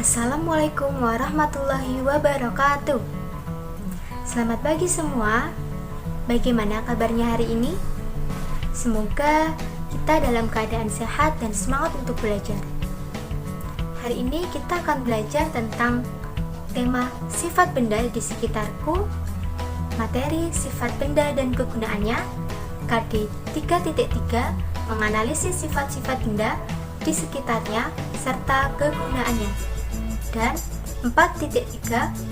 Assalamualaikum warahmatullahi wabarakatuh. Selamat pagi semua. Bagaimana kabarnya hari ini? Semoga kita dalam keadaan sehat dan semangat untuk belajar. Hari ini kita akan belajar tentang tema sifat benda di sekitarku, materi sifat benda dan kegunaannya, KD 3.3 menganalisis sifat-sifat benda di sekitarnya serta kegunaannya. Dan 4.3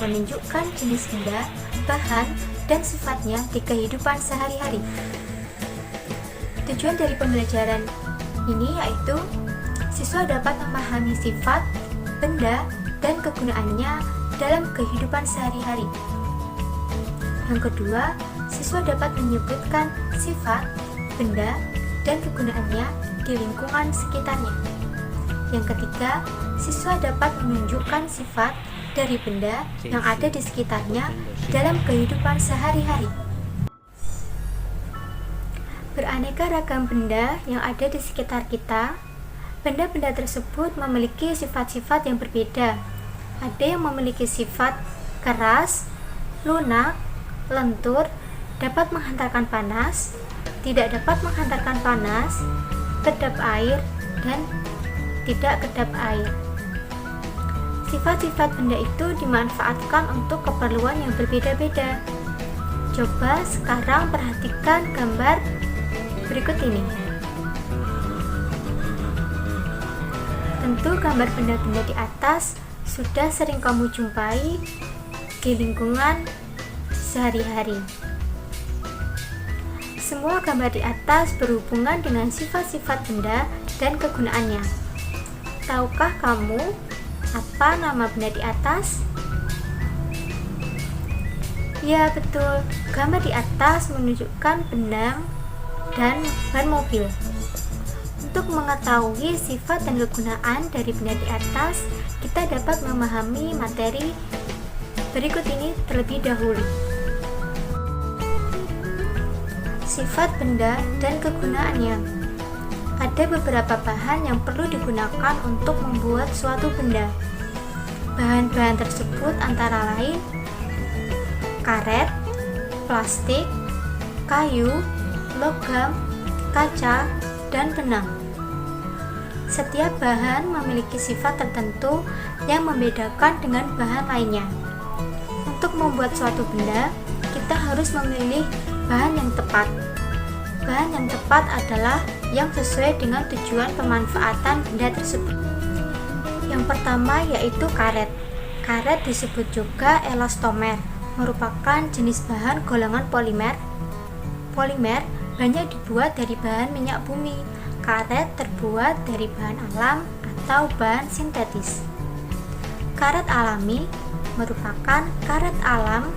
menunjukkan jenis benda, bahan, dan sifatnya di kehidupan sehari-hari. Tujuan dari pembelajaran ini yaitu siswa dapat memahami sifat, benda, dan kegunaannya dalam kehidupan sehari-hari. Yang kedua, siswa dapat menyebutkan sifat, benda, dan kegunaannya di lingkungan sekitarnya. Yang ketiga, siswa dapat menunjukkan sifat dari benda yang ada di sekitarnya dalam kehidupan sehari-hari. Beraneka ragam benda yang ada di sekitar kita. Benda-benda tersebut memiliki sifat-sifat yang berbeda. Ada yang memiliki sifat keras, lunak, lentur, dapat menghantarkan panas, tidak dapat menghantarkan panas, kedap air, dan tidak kedap air. Sifat-sifat benda itu dimanfaatkan untuk keperluan yang berbeda-beda. Coba sekarang perhatikan gambar berikut ini. Tentu gambar benda-benda di atas sudah sering kamu jumpai di lingkungan sehari-hari. Semua gambar di atas berhubungan dengan sifat-sifat benda dan kegunaannya. Tahukah kamu apa nama benda di atas? Ya betul, gambar di atas menunjukkan benang dan ban mobil. Untuk mengetahui sifat dan kegunaan dari benda di atas, kita dapat memahami materi berikut ini terlebih dahulu. Sifat benda dan kegunaannya. Ada beberapa bahan yang perlu digunakan untuk membuat suatu benda. Bahan-bahan tersebut antara lain karet, plastik, kayu, logam, kaca, dan benang. Setiap bahan memiliki sifat tertentu yang membedakan dengan bahan lainnya. Untuk membuat suatu benda, kita harus memilih bahan yang tepat. Bahan yang tepat adalah yang sesuai dengan tujuan pemanfaatan benda tersebut. Yang pertama yaitu karet. Karet disebut juga elastomer, merupakan jenis bahan golongan polimer. Polimer banyak dibuat dari bahan minyak bumi. Karet terbuat dari bahan alam atau bahan sintetis. Karet alami merupakan karet alam,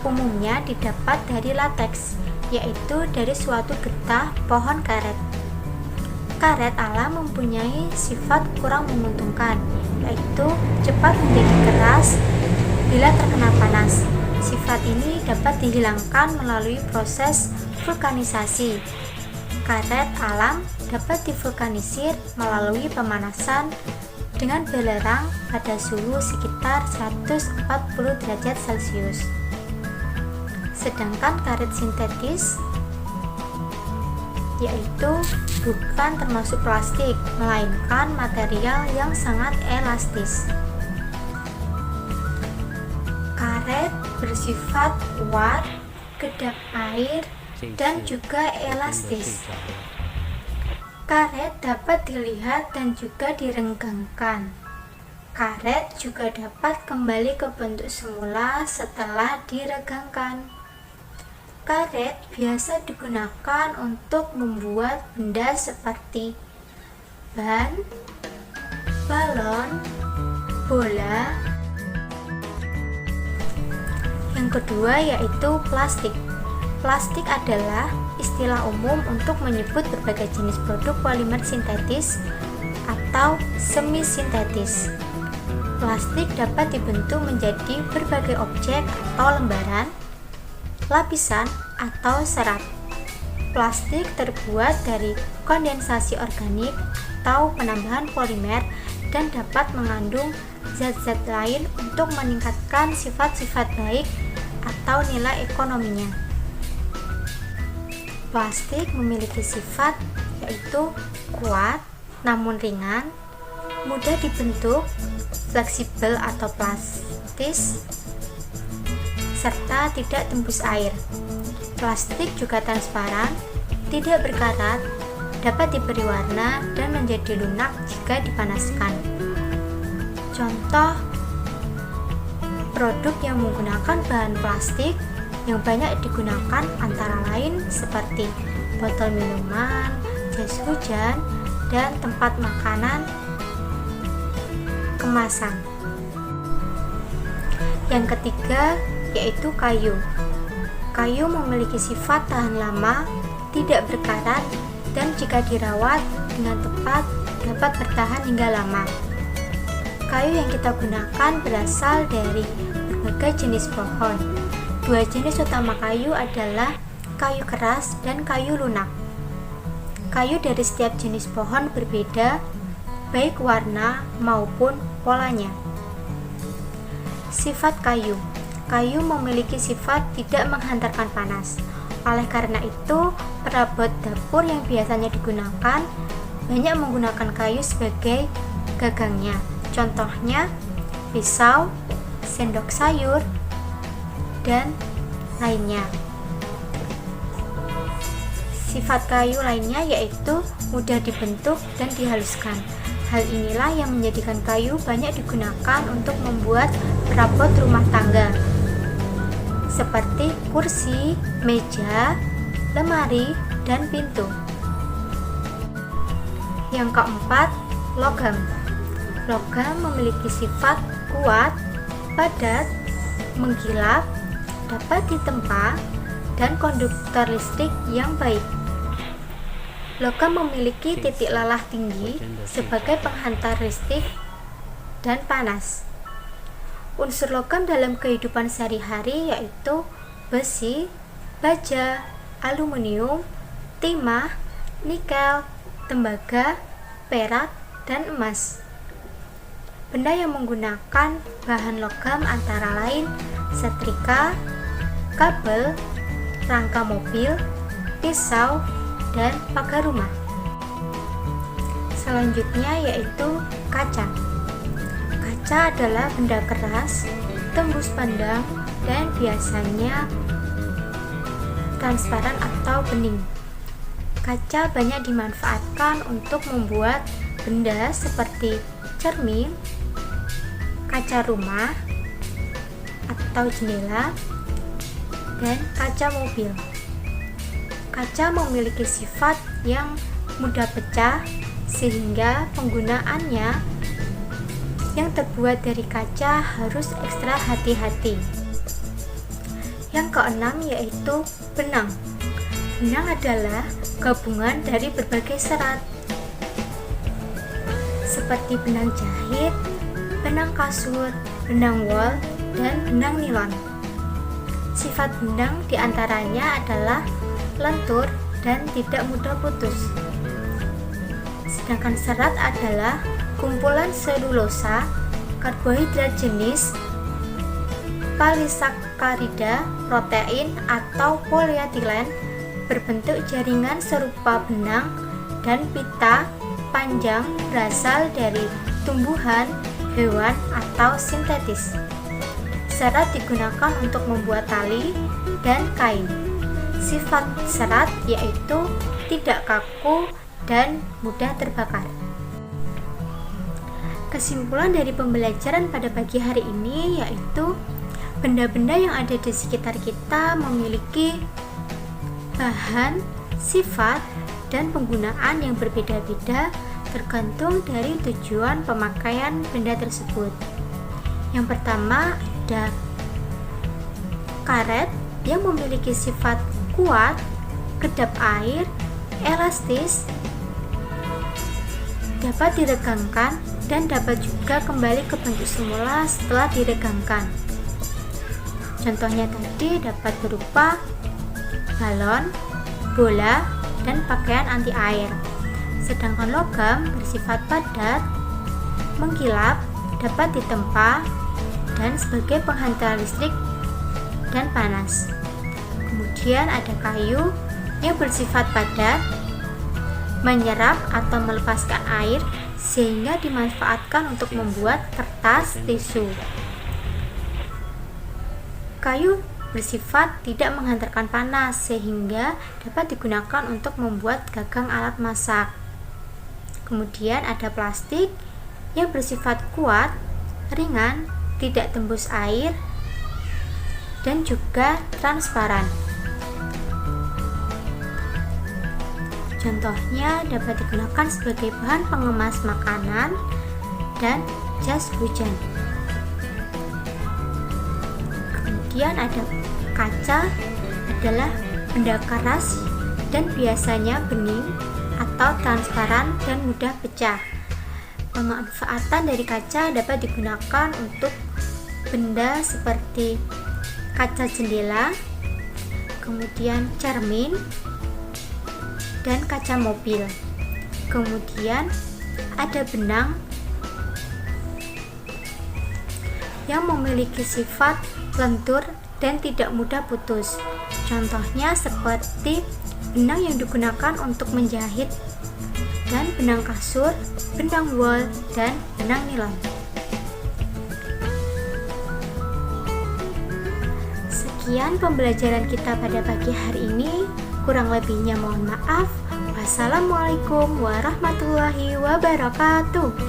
umumnya didapat dari lateks, yaitu dari suatu getah pohon karet. Karet alam mempunyai sifat kurang menguntungkan, yaitu cepat menjadi keras bila terkena panas. Sifat ini dapat dihilangkan melalui proses vulkanisasi. Karet alam dapat divulkanisir melalui pemanasan dengan belerang pada suhu sekitar 140 derajat Celcius. Sedangkan karet sintetis yaitu bukan termasuk plastik, melainkan material yang sangat elastis. Karet bersifat kuat, kedap air, dan juga elastis. Karet dapat dilihat dan juga direnggangkan. Karet juga dapat kembali ke bentuk semula setelah diregangkan. Karet biasa digunakan untuk membuat benda seperti ban, balon, bola. Yang kedua yaitu plastik. Plastik adalah istilah umum untuk menyebut berbagai jenis produk polimer sintetis atau semi sintetis. Plastik dapat dibentuk menjadi berbagai objek atau lembaran, lapisan, atau serat. Plastik terbuat dari kondensasi organik atau penambahan polimer dan dapat mengandung zat-zat lain untuk meningkatkan sifat-sifat baik atau nilai ekonominya. Plastik memiliki sifat yaitu kuat namun ringan, mudah dibentuk, fleksibel atau plastis, serta tidak tembus air. Plastik juga transparan, tidak berkarat, dapat diberi warna dan menjadi lunak jika dipanaskan. Contoh produk yang menggunakan bahan plastik yang banyak digunakan antara lain seperti botol minuman, jas hujan, dan tempat makanan kemasan. Yang ketiga yaitu kayu. Kayu memiliki sifat tahan lama, tidak berkarat, dan jika dirawat dengan tepat dapat bertahan hingga lama. Kayu yang kita gunakan berasal dari berbagai jenis pohon. Dua jenis utama kayu adalah kayu keras dan kayu lunak. Kayu dari setiap jenis pohon berbeda, baik warna maupun polanya. Sifat kayu. Kayu memiliki sifat tidak menghantarkan panas. Oleh karena itu, perabot dapur yang biasanya digunakan banyak menggunakan kayu sebagai gagangnya. Contohnya pisau, sendok sayur, dan lainnya. Sifat kayu lainnya yaitu mudah dibentuk dan dihaluskan. Hal inilah yang menjadikan kayu banyak digunakan untuk membuat perabot rumah tangga seperti kursi, meja, lemari, dan pintu. Yang keempat, logam. Logam memiliki sifat kuat, padat, mengkilap, dapat ditempa, dan konduktor listrik yang baik. Logam memiliki titik lalah tinggi sebagai penghantar listrik dan panas. Unsur logam dalam kehidupan sehari-hari yaitu besi, baja, aluminium, timah, nikel, tembaga, perak, dan emas. Benda yang menggunakan bahan logam antara lain setrika, kabel, rangka mobil, pisau, dan pagar rumah. Selanjutnya yaitu kaca. Kaca adalah benda keras, tembus pandang, dan biasanya transparan atau bening. Kaca banyak dimanfaatkan untuk membuat benda seperti cermin, kaca rumah atau jendela, dan kaca mobil. Kaca memiliki sifat yang mudah pecah sehingga penggunaannya yang terbuat dari kaca harus ekstra hati-hati. Yang keenam yaitu benang. Benang adalah gabungan dari berbagai serat seperti benang jahit, benang kasur, benang wol, dan benang nilon. Sifat benang diantaranya adalah lentur dan tidak mudah putus. Sedangkan serat adalah kumpulan selulosa, karbohidrat jenis polisakarida, protein, atau polietilen berbentuk jaringan serupa benang dan pita panjang berasal dari tumbuhan, hewan, atau sintetis. Serat digunakan untuk membuat tali dan kain. Sifat serat yaitu tidak kaku dan mudah terbakar. Kesimpulan dari pembelajaran pada pagi hari ini yaitu benda-benda yang ada di sekitar kita memiliki bahan, sifat, dan penggunaan yang berbeda-beda tergantung dari tujuan pemakaian benda tersebut. Yang pertama ada karet yang memiliki sifat kuat, kedap air, elastis, dapat diregangkan, dan dapat juga kembali ke bentuk semula setelah diregangkan. Contohnya tadi dapat berupa galon, bola, dan pakaian anti air. Sedangkan logam bersifat padat, mengkilap, dapat ditempa, dan sebagai penghantar listrik dan panas. Kemudian ada kayu yang bersifat padat, menyerap atau melepaskan air sehingga dimanfaatkan untuk membuat kertas tisu. Kayu bersifat tidak menghantarkan panas sehingga dapat digunakan untuk membuat gagang alat masak. Kemudian ada plastik yang bersifat kuat, ringan, tidak tembus air, dan juga transparan. Contohnya dapat digunakan sebagai bahan pengemas makanan dan jas hujan. Kemudian ada kaca, adalah benda keras dan biasanya bening atau transparan dan mudah pecah. Pemanfaatan dari kaca dapat digunakan untuk benda seperti kaca jendela, kemudian cermin, dan kaca mobil. Kemudian ada benang yang memiliki sifat lentur dan tidak mudah putus. Contohnya seperti benang yang digunakan untuk menjahit, dan benang kasur, benang wol, dan benang nilon. Sekian pembelajaran kita pada pagi hari ini. Kurang lebihnya mohon maaf. Wassalamualaikum warahmatullahi wabarakatuh.